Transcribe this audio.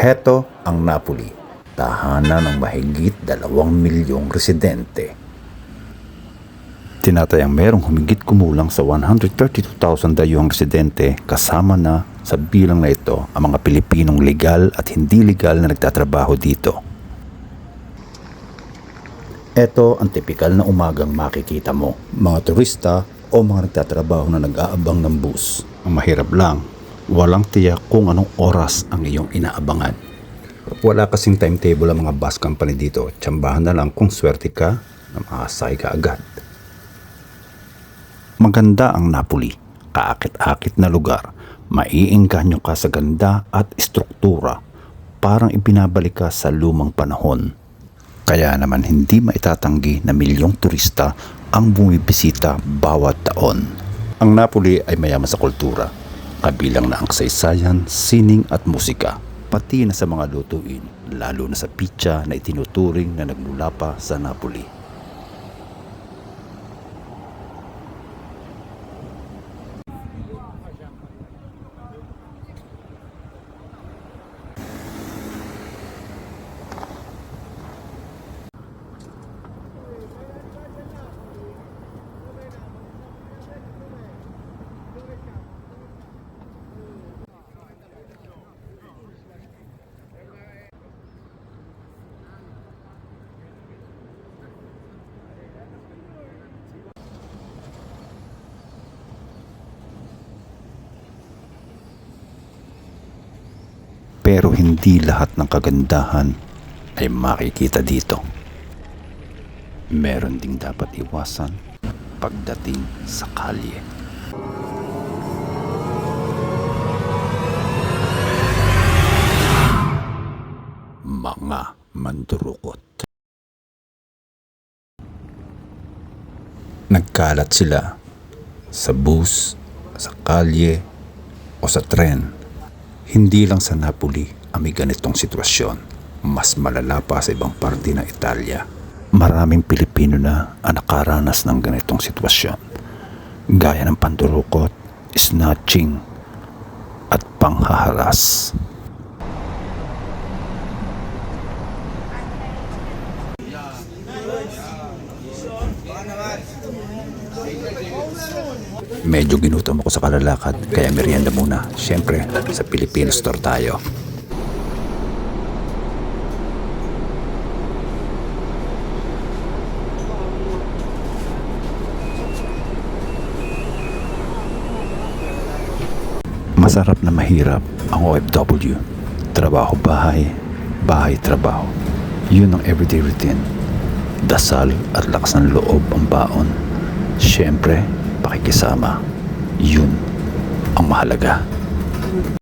Heto ang Napoli, tahanan ng mahigit 2 milyong residente. Tinatayang merong humigit kumulang sa 132,000 dayuhang residente, kasama na sa bilang na ito ang mga Pilipinong legal at hindi legal na nagtatrabaho dito. Ito ang tipikal na umagang makikita mo, mga turista o mga nagtatrabaho na nag-aabang ng bus. Ang mahirap lang, walang tiyak kung anong oras ang iyong inaabangan. Wala kasing timetable ang mga bus company dito. Tsambahan na lang kung swerte ka na makasakay ka agad. Maganda ang Napoli, kaakit-akit na lugar. Maiengganyo ka sa ganda at istruktura. Parang ibinabalik ka sa lumang panahon. Kaya naman hindi maitatanggi na milyong turista ang bumibisita bawat taon. Ang Napoli ay mayaman sa kultura. Kabilang na ang kasaysayan, sining at musika, pati na sa mga lutuin, lalo na sa pizza na itinuturing na nagmula pa sa Napoli. Pero hindi lahat ng kagandahan ay makikita dito. Meron ding dapat iwasan pagdating sa kalye. Mga mandurukot. Nagkalat sila sa bus, sa kalye o sa tren. Hindi lang sa Napoli ang may ganitong sitwasyon. Mas malala pa sa ibang parte ng Italia. Maraming Pilipino na ang nakaranas ng ganitong sitwasyon. Gaya ng pandurukot, snatching, at panghaharas. Medyo ginutom ako sa kalalakad, kaya merienda muna. Siyempre, sa Filipino store tayo. Masarap na mahirap ang OFW. Trabaho-bahay, bahay-trabaho. Yun ang everyday routine. Dasal at lakas ng loob ang baon. Siyempre, pakikisama. Yun ang mahalaga.